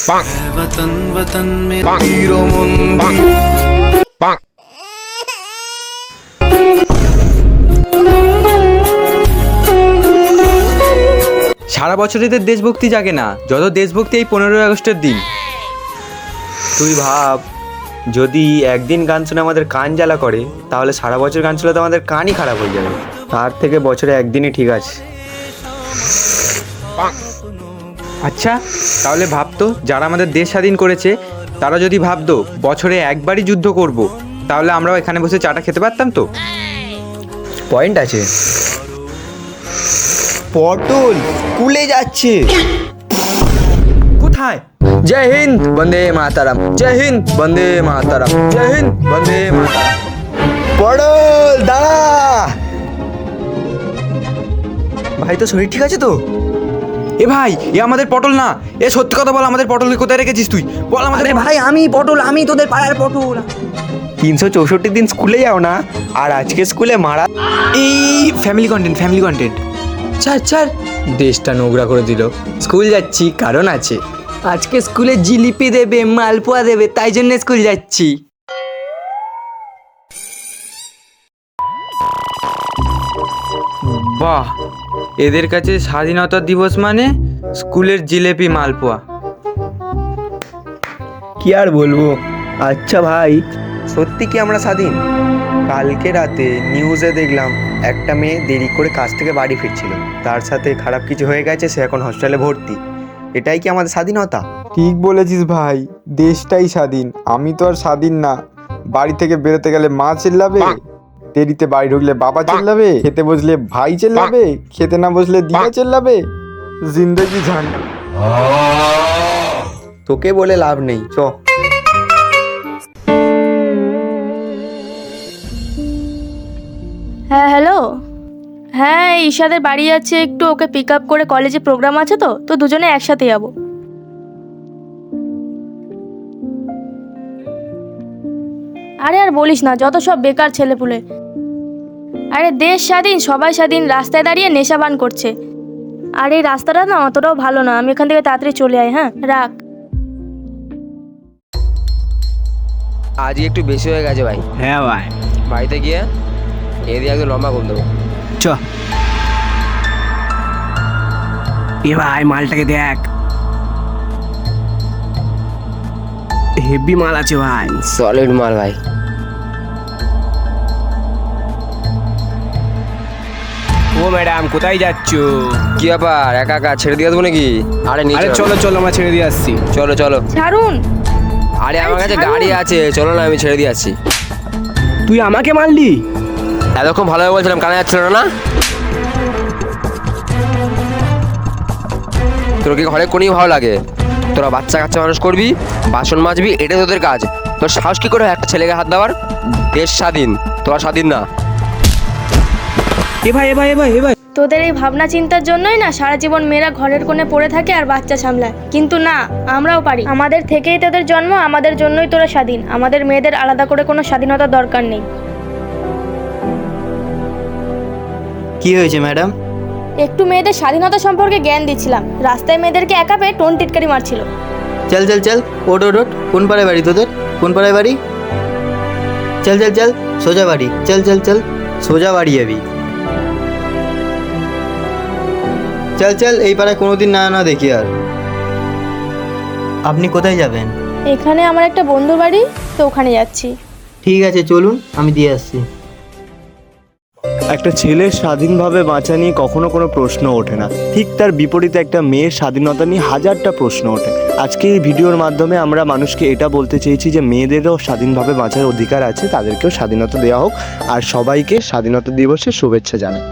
वतन वतन में हीरो मंदिर। সারা বছর এদের দেশভক্তি জাগে না, যত দেশভক্তি এই 15ই আগস্টের দিন। তুই ভাব, যদি একদিন গান শুনে আমাদের কান জ্বালা করে, তাহলে সারা বছর গান শুনে তো আমাদের কানই খারাপ হয়ে যাবে। তার থেকে বছরে একদিনই ঠিক আছে। আচ্ছা, তাহলে ভাবতো যারা আমাদের দেশ স্বাধীন করেছে তারা যদি ভাবতো বছরে একবারই যুদ্ধ করব, তাহলে আমরাও এখানে বসে চাটা খেতে পারতাম তো। পয়েন্ট আছে। পটল স্কুলে যাচ্ছে। কোথায়? জয় হিন্দ, বন্দে মাতারাম, জয় হিন্দ, বন্দে মাতারাম, জয় হিন্দ, বন্দে মাতারাম। পটল দাঁড়া ভাই, তো শরীর ঠিক আছে তো? এ ভাই, এ আমাদের পটল না। এ সত্যি কথা বল, আমাদের পটলকে কোথায় রেখেছিস তুই? বল আমাদের। ভাই আমি পটল, আমি তোদের পাড়ার পটল। 364 দিন স্কুলে যাও না, আর আজকে স্কুলে মারা। এই ফ্যামিলি কন্টেন্ট, ফ্যামিলি কন্টেন্ট। ছাড় ছাড়, দেশটা নোংরা করে দিল। স্কুল যাচ্ছি কারণ আছে, আজকে স্কুলে জিলিপি দেবে, মালপোয়া দেবে, তাই জন্য স্কুল যাচ্ছি। বাহ, এদের কাছে স্বাধীনতা দিবস মানে স্কুলের জিলিপি মালপোয়া। কি আর বলবো। আচ্ছা ভাই, সত্যি কি আমরা স্বাধীন? কালকে রাতে নিউজে দেখলাম একটা মেয়ে দেরি করে কাজ থেকে বাড়ি ফিরছিল, তার সাথে খারাপ কিছু হয়ে গেছে, সে এখন হসপিটালে ভর্তি। এটাই কি আমাদের স্বাধীনতা? ঠিক বলেছিস ভাই, দেশটাই স্বাধীন। আমি তো আর স্বাধীন না। বাড়ি থেকে বেরোতে গেলে মা চিল্লাবে, দেরিতে বাড়ি ঢুকলে বাবা চিল্লাবে, খেতে বসলে ভাই চিল্লাবে, খেতে না বসলে দিদা চিল্লাবে। জিন্দেগি ঝান। তোকে বলে লাভ নেই, চ। হ্যাঁ হ্যালো, হ্যাঁ ঈশাদের বাড়ি যাচ্ছে, একটু ওকে পিক আপ করে কলেজে প্রোগ্রাম আছে, তো দুজনে একসাথে যাবো। আরে আর বলিস না, যত সব বেকার ছেলেপুলে। আরে দেশ স্বাধীন, সবাই স্বাধীন, রাস্তায় দাঁড়িয়ে নেশা পান করছে। আর এই রাস্তাটা না অতটাও ভালো না, আমি এখান থেকে তাড়াতাড়ি চলে আয়। হ্যাঁ রাখ। আজকে একটু বেশি হয়ে গেছে ভাই। হ্যাঁ ভাই, বাড়িতে গিয়ে এদিকে একদম লম্বা ঘুম দেবো। চ। এ ভাই, মালটাকে দেখ, হেভি মাল আছে ভাই। সলিড মাল ভাই। ও ম্যাডাম, কোথায় যাচ্ছ? কি ব্যাপার, একা একা ছেড়ে দিয়ে দেবো নাকি? আরে নিচে আরে চলো চলো, আমরা ছেড়ে দিয়ে আসছি। চলো চলো। ছাড়ুন। আরে আমার কাছে গাড়ি আছে, চলো না, আমি ছেড়ে দিয়ে আসছি। তুই আমাকে মারলি? এতক্ষণ ভালোভাবে বলছিলাম, কানে যাচ্ছিল না? তোর কি ঘরে কোনই ভালো লাগে? তোরা বাচ্চা কাচ্চা মানুষ করবি, বাসন মাজবি, এটাই তোদের কাজ। তোর সাহস কি করে একটা ছেলেকে হাত দেওয়ার? দেশ স্বাধীন, তোরা স্বাধীন না। এ ভাই এ ভাই এ ভাই এ ভাই, তোদের এই ভাবনা চিন্তার জন্যই না সারা জীবন মেয়েরা ঘরের কোণে পড়ে থাকে আর বাচ্চা সামলায়। কিন্তু না, আমরাও পারি। আমাদের থেকেই তোদের জন্ম, আমাদের জন্যই তোরা স্বাধীন। আমাদের মেয়েদের আলাদা করে কোনো স্বাধীনতার দরকার নেই। কি হয়েছে ম্যাডাম? একটু মেয়েদের স্বাধীনতা সম্পর্কে জ্ঞান দিচ্ছিলাম। রাস্তায় মেয়েদেরকে একা পেয়ে টোন টিটকারি মারছিল। চল চল চল, ওট ওট ওট। কোন পাড়ায় বাড়ি তোদের? কোন পাড়ায় বাড়ি? চল চল চল, সোজা বাড়ি। চল চল চল, সোজা বাড়ি যাবি। চল চল, এই পাড়ায় কোনোদিন না না দেখি আর। আপনি কোথায় যাবেন? এখানে আমার একটা বন্ধু বাড়ি, তো ওখানে যাচ্ছি। ঠিক আছে চলুন, আমি দিয়ে আসছি। একটা ছেলের স্বাধীনভাবে বাঁচা নিয়ে কখনো কোনো প্রশ্ন ওঠে না, ঠিক তার বিপরীতে একটা মেয়ের স্বাধীনতা নিয়ে হাজারটা প্রশ্ন ওঠে। আজকে এই ভিডিওর মাধ্যমে আমরা মানুষকে এটা বলতে চেয়েছি যে মেয়েদেরও স্বাধীনভাবে বাঁচার অধিকার আছে, তাদেরকেও স্বাধীনতা দেওয়া হোক। আর সবাইকে স্বাধীনতা দিবসের শুভেচ্ছা জানাই।